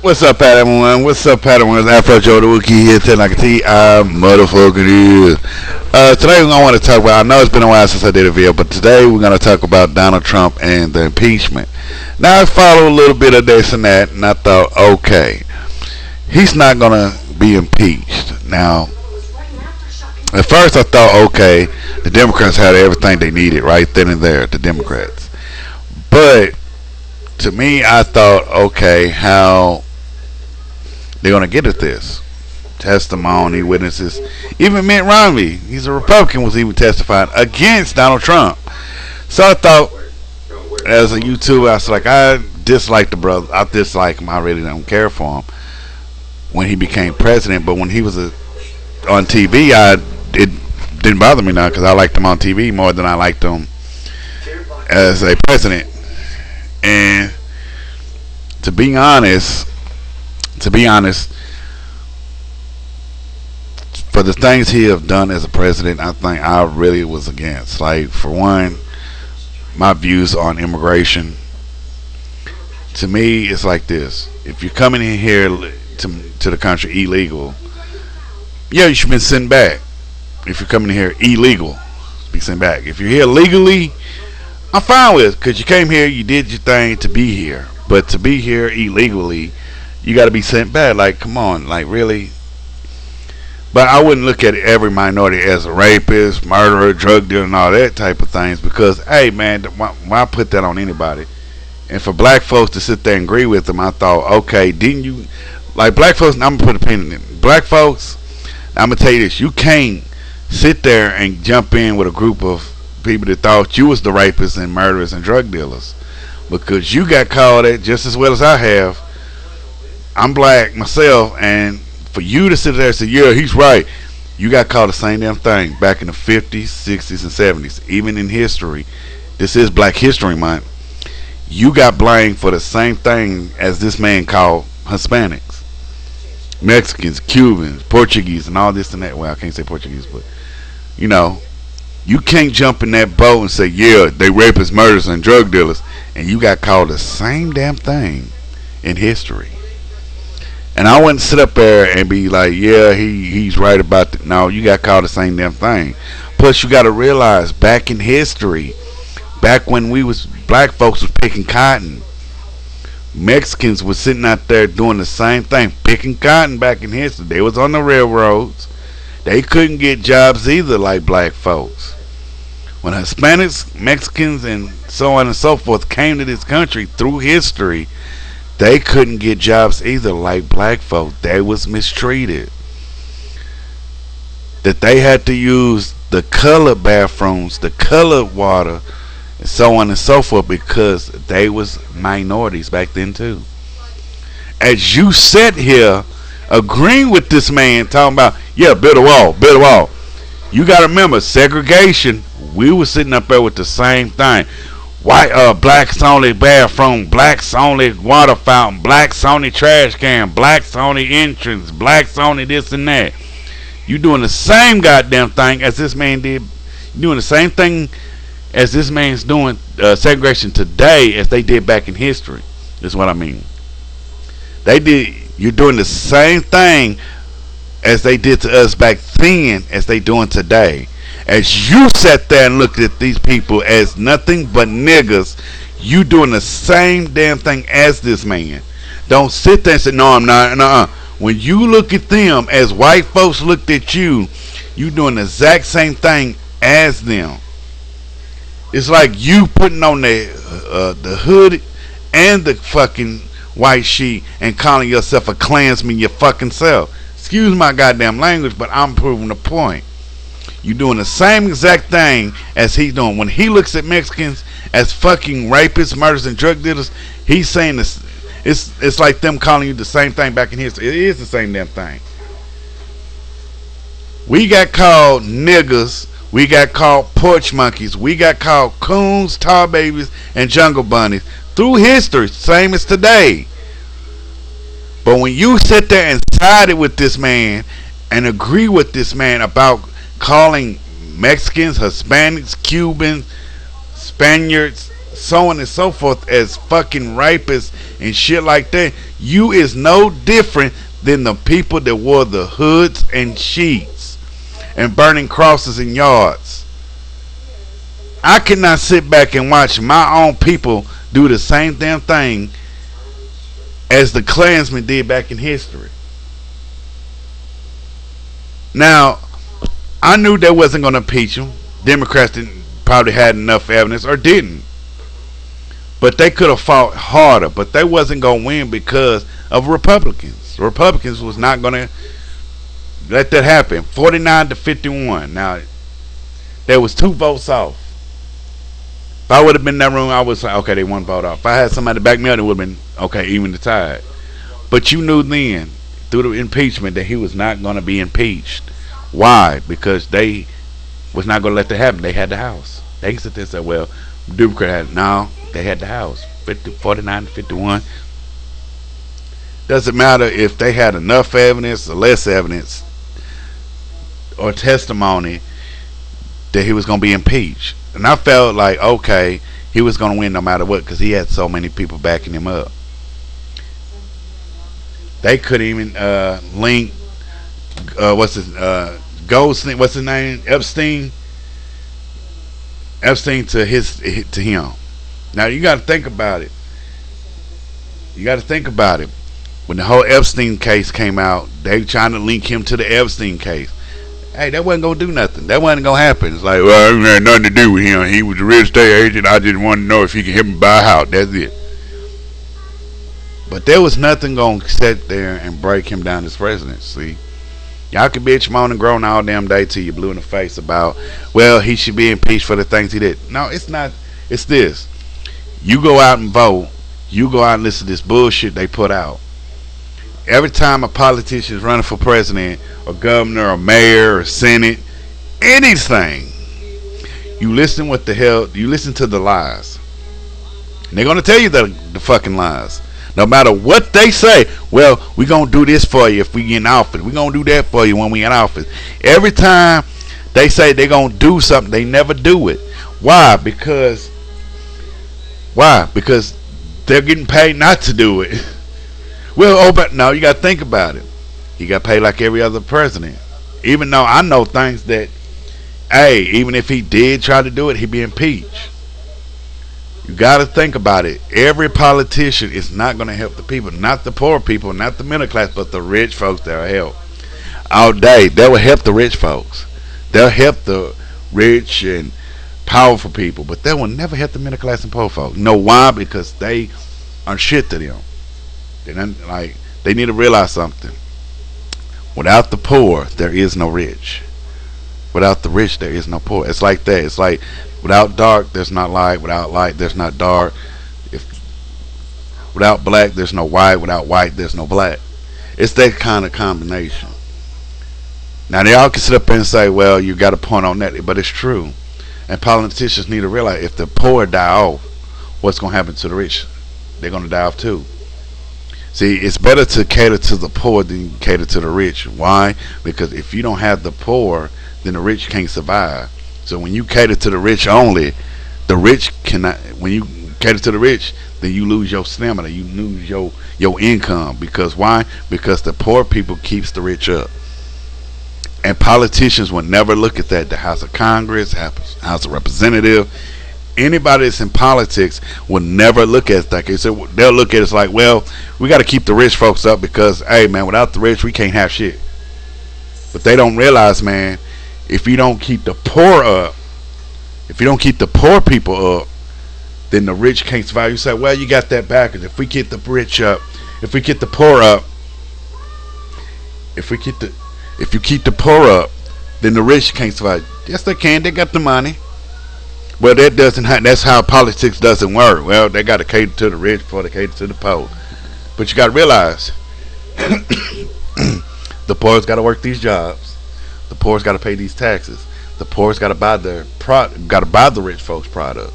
What's up, Padawan? What's up, Padawan? Afro Joe the Wookie here, telling like a T. I motherfucking is. Today I want to talk about. I know it's been a while since I did a video, but today we're going to talk about Donald Trump and the impeachment. Now I followed a little bit of this and that, and I thought, okay, he's not going to be impeached. Now, at first I thought, okay, the Democrats had everything they needed right then and there. The Democrats, but to me, I thought, okay, how they're gonna get at this testimony, witnesses. Even Mitt Romney, he's a Republican, was even testifying against Donald Trump. So I thought, as a YouTuber, I was like, I dislike the brother. I dislike him. I really don't care for him when he became president. But when he was on TV, it didn't bother me now because I liked him on TV more than I liked him as a president. And to be honest, for the things he have done as a president, I think I really was against. Like, for one, my views on immigration. To me, it's like this: if you're coming in here to the country illegal, yeah, you should be sent back. If you're coming in here illegal, be sent back. If you're here legally, I'm fine with it because you came here, you did your thing to be here. But to be here illegally, you got to be sent back. Like, come on, like, really? But I wouldn't look at every minority as a rapist, murderer, drug dealer, and all that type of things because, hey, man, why put that on anybody? And for black folks to sit there and agree with them, I thought, okay, didn't you, like, black folks, I'm going to put a pin in it. Black folks, I'm going to tell you this, you can't sit there and jump in with a group of people that thought you was the rapists and murderers and drug dealers because you got called it just as well as I have. I'm black myself, and for you to sit there and say, yeah, he's right, you got called the same damn thing back in the 50s, 60s, and 70s. Even in history, this is Black History Month, you got blamed for the same thing as this man called Hispanics, Mexicans, Cubans, Portuguese, and all this and that. Well, I can't say Portuguese, but you know, you can't jump in that boat and say, yeah, they rapists, murderers, and drug dealers, and you got called the same damn thing in history. And I wouldn't sit up there and be like, yeah, he's right about that. No, you got called the same damn thing. Plus, you got to realize, back in history, back when black folks was picking cotton, Mexicans was sitting out there doing the same thing, picking cotton back in history. They was on the railroads. They couldn't get jobs either like black folks. When Hispanics, Mexicans, and so on and so forth came to this country through history, they couldn't get jobs either like black folks. They was mistreated. That they had to use the colored bathrooms, the colored water, and so on and so forth because they was minorities back then too. As you sit here agreeing with this man talking about, yeah, build a wall, build a wall. You got to remember, segregation, we were sitting up there with the same thing. White, blacks only bathroom, blacks only water fountain, blacks only trash can, blacks only entrance, blacks only this and that. You doing the same goddamn thing as this man did. You doing the same thing as this man's doing segregation today as they did back in history. That's what I mean. You're doing the same thing as they did to us back then as they doing today. As you sat there and looked at these people as nothing but niggas, you doing the same damn thing as this man. Don't sit there and say, no, I'm not. Nuh-uh. When you look at them as white folks looked at you, you doing the exact same thing as them. It's like you putting on the hood and the fucking white sheet and calling yourself a Klansman your fucking self. Excuse my goddamn language, but I'm proving the point. You doing the same exact thing as he's doing. When he looks at Mexicans as fucking rapists, murderers, and drug dealers, he's saying this. It's like them calling you the same thing back in history. It is the same damn thing. We got called niggas. We got called porch monkeys. We got called coons, tar babies, and jungle bunnies through history, same as today. But when you sit there and sided with this man and agree with this man about calling Mexicans, Hispanics, Cubans, Spaniards, so on and so forth, as fucking rapists and shit like that, you is no different than the people that wore the hoods and sheets and burning crosses in yards. I cannot sit back and watch my own people do the same damn thing as the Klansmen did back in history. Now, I knew they wasn't going to impeach him. Democrats didn't, probably had enough evidence or didn't. But they could have fought harder. But they wasn't going to win because of Republicans. Republicans was not going to let that happen. 49-51. Now, there was 2 votes off. If I would have been in that room, I would say, okay, they 1 vote off. If I had somebody back me up, it would have been, okay, even the tide. But you knew then, through the impeachment, that he was not going to be impeached. Why? Because they was not going to let that happen. They had the House. They can sit there and say, well, Democrat had, no, they had the House. 49-51. Doesn't matter if they had enough evidence or less evidence or testimony that he was going to be impeached. And I felt like, okay, he was going to win no matter what because he had so many people backing him up. They couldn't even link, Goldstein, what's his name? Epstein to him. Now you got to think about it. When the whole Epstein case came out, they trying to link him to the Epstein case. Hey, that wasn't gonna do nothing. That wasn't gonna happen. It's like, well, it had nothing to do with him. He was a real estate agent. I just wanted to know if he could help me buy a house. That's it. But there was nothing gonna sit there and break him down as president. See, y'all could bitch, moan, and groan all damn day till you blue in the face about, well, he should be impeached for the things he did. No, it's not. It's this. You go out and vote. You go out and listen to this bullshit they put out. Every time a politician is running for president or governor or mayor or senate, anything, you listen what the hell, you listen to the lies. And they're going to tell you the fucking lies. No matter what they say, well, we're going to do this for you if we get in office. We're going to do that for you when we in office. Every time they say they're going to do something, they never do it. Why? Because they're getting paid not to do it. Well, but no, you got to think about it. He got paid like every other president. Even though I know things that, hey, even if he did try to do it, he'd be impeached. You got to think about it. Every politician is not going to help the people. Not the poor people, not the middle class, but the rich folks that will help. All day, they will help the rich folks. They'll help the rich and powerful people, but they will never help the middle class and poor folks. You know why? Because they are shit to them. They need to realize something. Without the poor, there is no rich. Without the rich, there is no poor. It's like that. It's like without dark, there's not light. Without light, there's not dark. Without black, there's no white. Without white, there's no black. It's that kind of combination. Now, they all can sit up and say, well, you got a point on that, but it's true. And politicians need to realize if the poor die off, what's going to happen to the rich? They're going to die off too. See, it's better to cater to the poor than cater to the rich. Why? Because if you don't have the poor, then the rich can't survive. So when you cater to the rich only, the rich cannot. When you cater to the rich, then you lose your stamina. You lose your income. Because why? Because the poor people keeps the rich up. And politicians will never look at that. The House of Congress, House of Representatives, anybody that's in politics will never look at that. They'll look at it like, well, we got to keep the rich folks up because, hey, man, without the rich, we can't have shit. But they don't realize, man, if you don't keep the poor up, if you don't keep the poor people up, then the rich can't survive. You say, well, you got that backwards. If we get the rich up, if we get the poor up, if you keep the poor up, then the rich can't survive. Yes, they can. They got the money. Well, that doesn't. That's how politics doesn't work. Well, they got to cater to the rich before they cater to the poor. But you got to realize, the poor's got to work these jobs. The poor's got to pay these taxes. The poor's got to buy the rich folks' product.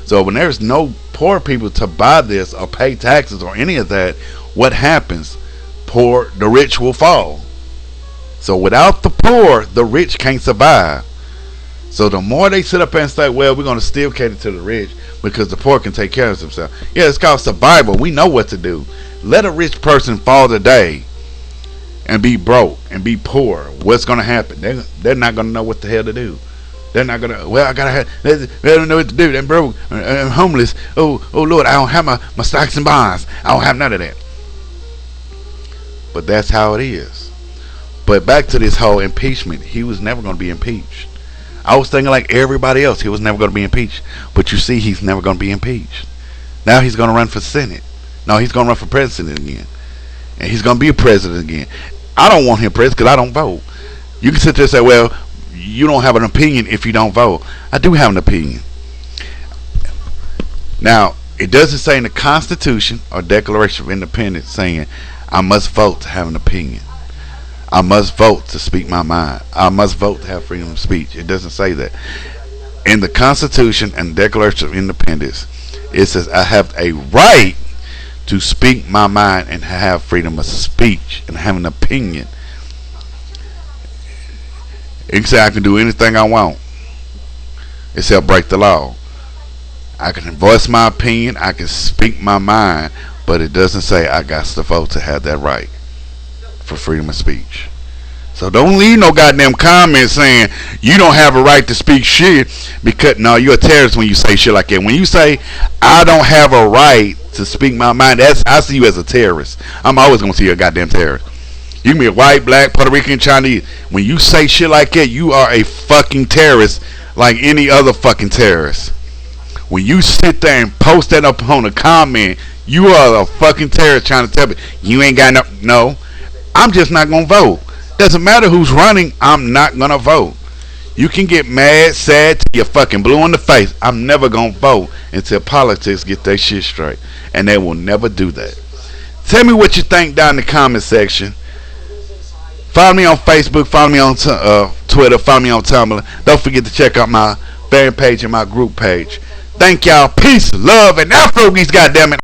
So when there's no poor people to buy this or pay taxes or any of that, what happens? The rich will fall. So without the poor, the rich can't survive. So the more they sit up and say, well, we're going to still cater to the rich because the poor can take care of themselves. Yeah, it's called survival. We know what to do. Let a rich person fall today and be broke and be poor. What's going to happen? They're not going to know what the hell to do. They're not going to, well, I got to have, they don't know what to do. They're broke. I'm homeless. Oh, Lord, I don't have my stocks and bonds. I don't have none of that. But that's how it is. But back to this whole impeachment. He was never going to be impeached. I was thinking like everybody else, he was never going to be impeached. But you see, he's never going to be impeached. Now he's going to run for Senate. No, he's going to run for president again. And he's going to be a president again. I don't want him president because I don't vote. You can sit there and say, well, you don't have an opinion if you don't vote. I do have an opinion. Now, it doesn't say in the Constitution or Declaration of Independence saying I must vote to have an opinion. I must vote to speak my mind. I must vote to have freedom of speech. It doesn't say that. In the Constitution and Declaration of Independence, it says I have a right to speak my mind and have freedom of speech and have an opinion. It says I can do anything I want except break the law. I can voice my opinion. I can speak my mind. But it doesn't say I got to vote to have that right for freedom of speech. So don't leave no goddamn comments saying you don't have a right to speak shit because no, you're a terrorist when you say shit like that. When you say I don't have a right to speak my mind, I see you as a terrorist. I'm always gonna see you a goddamn terrorist. You can be a white, black, Puerto Rican, Chinese. When you say shit like that, you are a fucking terrorist like any other fucking terrorist. When you sit there and post that up on a comment, you are a fucking terrorist trying to tell me you ain't got no. I'm just not gonna vote. Doesn't matter who's running, I'm not gonna vote. You can get mad, sad, till you're fucking blue in the face. I'm never gonna vote until politics get their shit straight. And they will never do that. Tell me what you think down in the comment section. Follow me on Facebook, follow me on Twitter, follow me on Tumblr. Don't forget to check out my fan page and my group page. Thank y'all. Peace, love, and Afro Geeks, goddammit.